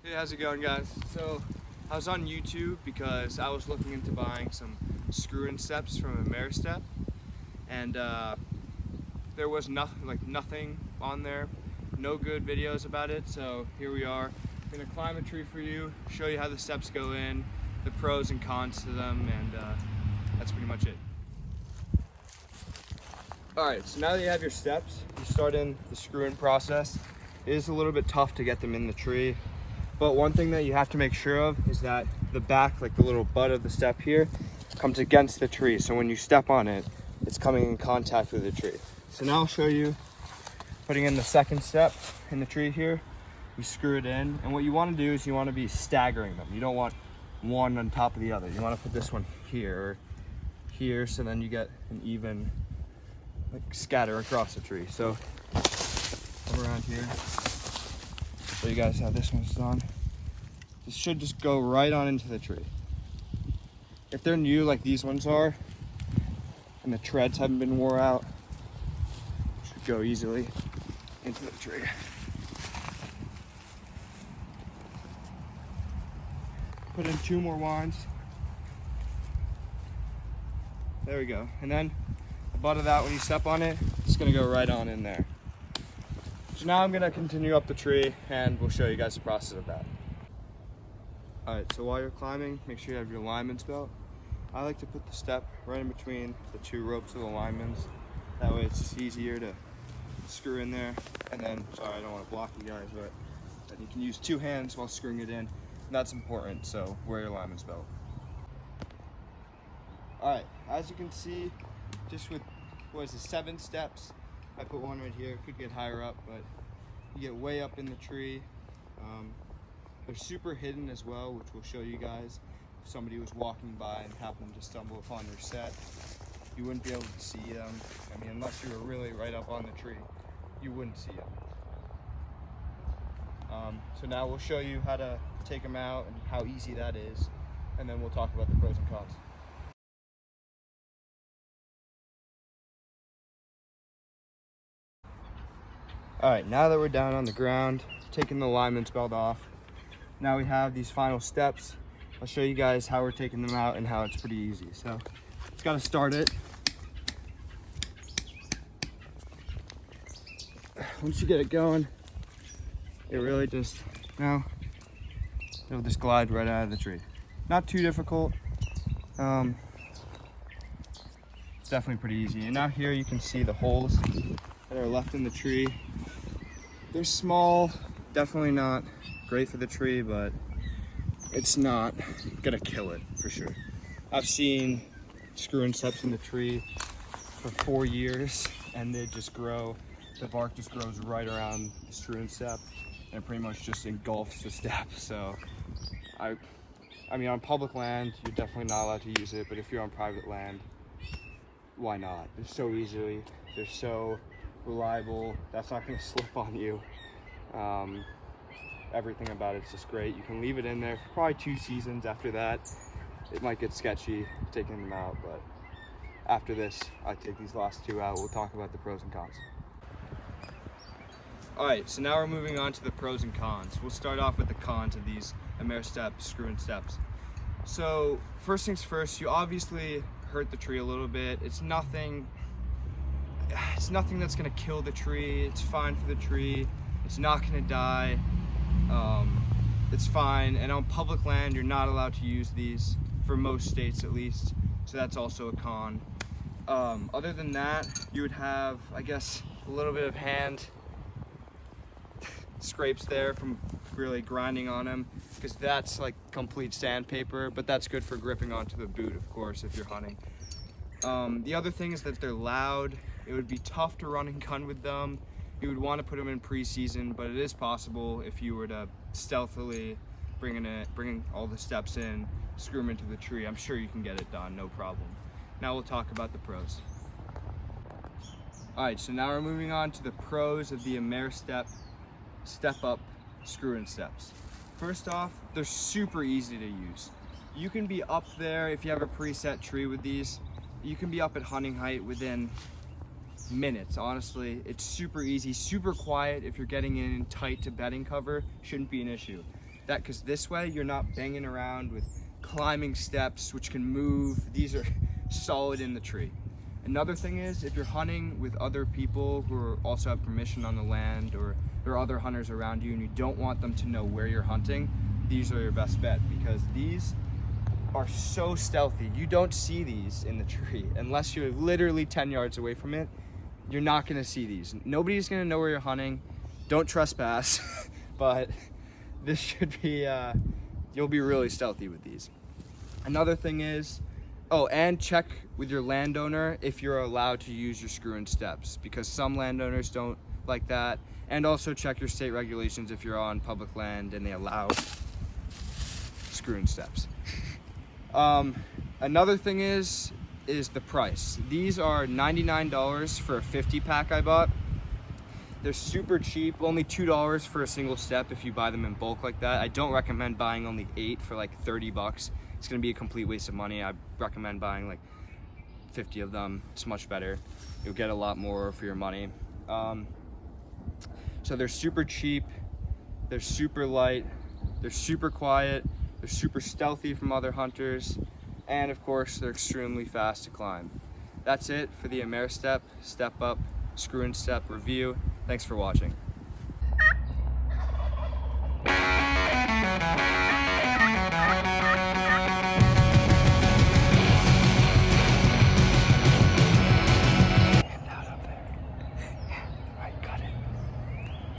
Hey, how's it going, guys? So I was on YouTube because I was looking into buying some screw-in steps from Ameristep, and there was nothing on there, no good videos about it. So here we are. I'm gonna climb a tree for you, show you how the steps go in, the pros and cons to them, and that's pretty much it. All right, so now that you have your steps, you start in the screw-in process. It is a little bit tough to get them in the tree. But one thing that you have to make sure of is that the back, like the little butt of the step here, comes against the tree. So when you step on it, it's coming in contact with the tree. So now I'll show you putting in the second step in the tree here. You screw it in, and what you want to do is you want to be staggering them. You don't want one on top of the other. You want to put this one here or here, so then you get an even scatter across the tree. So come around here. So you guys how this one's done. This should just go right on into the tree. If they're new like these ones are, and the treads haven't been wore out, it should go easily into the tree. Put in 2 more winds. There we go. And then the butt of that, when you step on it, it's gonna go right on in there. So now I'm gonna continue up the tree and we'll show you guys the process of that. All right, so while you're climbing, make sure you have your lineman's belt. I like to put the step right in between the 2 ropes of the lineman's. That way it's just easier to screw in there. And then, sorry, I don't wanna block you guys, but then you can use 2 hands while screwing it in. And that's important, so wear your lineman's belt. All right, as you can see, just with, 7 steps, I put one right here. Could get higher up, but you get way up in the tree. They're super hidden as well, which we'll show you guys. If somebody was walking by and happened to stumble upon your set, you wouldn't be able to see them. I mean, unless you were really right up on the tree, you wouldn't see them. So now we'll show you how to take them out and how easy that is, and then we'll talk about the pros and cons. All right, now that we're down on the ground, taking the lineman's belt off, now we have these final steps. I'll show you guys how we're taking them out and how it's pretty easy. So, just gotta start it. Once you get it going, it really just, it'll just glide right out of the tree. Not too difficult. It's definitely pretty easy. And now here you can see the holes that are left in the tree. They're small, definitely not great for the tree, but it's not gonna kill it for sure. I've seen screw-in steps in the tree for 4 years and they just grow, the bark just grows right around the screw-in step and it pretty much just engulfs the step. So I mean, on public land, you're definitely not allowed to use it, but if you're on private land, why not? They're so easily, they're so reliable, that's not going to slip on you. Everything about it's just great. You can leave it in there for probably 2 seasons. After that, it might get sketchy taking them out, but after this, I take these last 2 out. We'll talk about the pros and cons. All right, so now we're moving on to the pros and cons. We'll start off with the cons of these Ameristep screw-in steps. So first things first, you obviously hurt the tree a little bit. It's nothing that's gonna kill the tree. It's fine for the tree. It's not gonna die. It's fine. And on public land, you're not allowed to use these for most states at least. So that's also a con. Other than that, you would have, I guess, a little bit of hand scrapes there from really grinding on them, because that's like complete sandpaper, but that's good for gripping onto the boot, of course, if you're hunting. The other thing is that they're loud. It would be tough to run and gun with them. You would want to put them in pre-season, but it is possible if you were to stealthily bring all the steps in, screw them into the tree. I'm sure you can get it done, no problem. Now we'll talk about the pros. All right, so now we're moving on to the pros of the Ameristep Step Up screw-in steps. First off, they're super easy to use. You can be up there, if you have a preset tree with these, you can be up at hunting height within minutes. Honestly, it's super easy, super quiet. If you're getting in tight to bedding cover, shouldn't be an issue. because this way you're not banging around with climbing steps which can move. These are solid in the tree. Another thing is, if you're hunting with other people who also have permission on the land, or there are other hunters around you and you don't want them to know where you're hunting, these are your best bet, because these are so stealthy. You don't see these in the tree unless you're literally 10 yards away from it. You're not gonna see these. Nobody's gonna know where you're hunting. Don't trespass, but this should be, you'll be really stealthy with these. Another thing is, oh, and check with your landowner if you're allowed to use your screw-in steps, because some landowners don't like that. And also check your state regulations if you're on public land and they allow screw-in steps. Another thing is the price. These are $99 for a 50 pack I bought. They're super cheap, only $2 for a single step if you buy them in bulk like that. I don't recommend buying only 8 for like 30 bucks. It's gonna be a complete waste of money. I recommend buying like 50 of them. It's much better. You'll get a lot more for your money. So they're super cheap, they're super light, they're super quiet, they're super stealthy from other hunters, and of course they're extremely fast to climb. That's it for the Ameristep Step Up Screw-in Step review. Thanks for watching.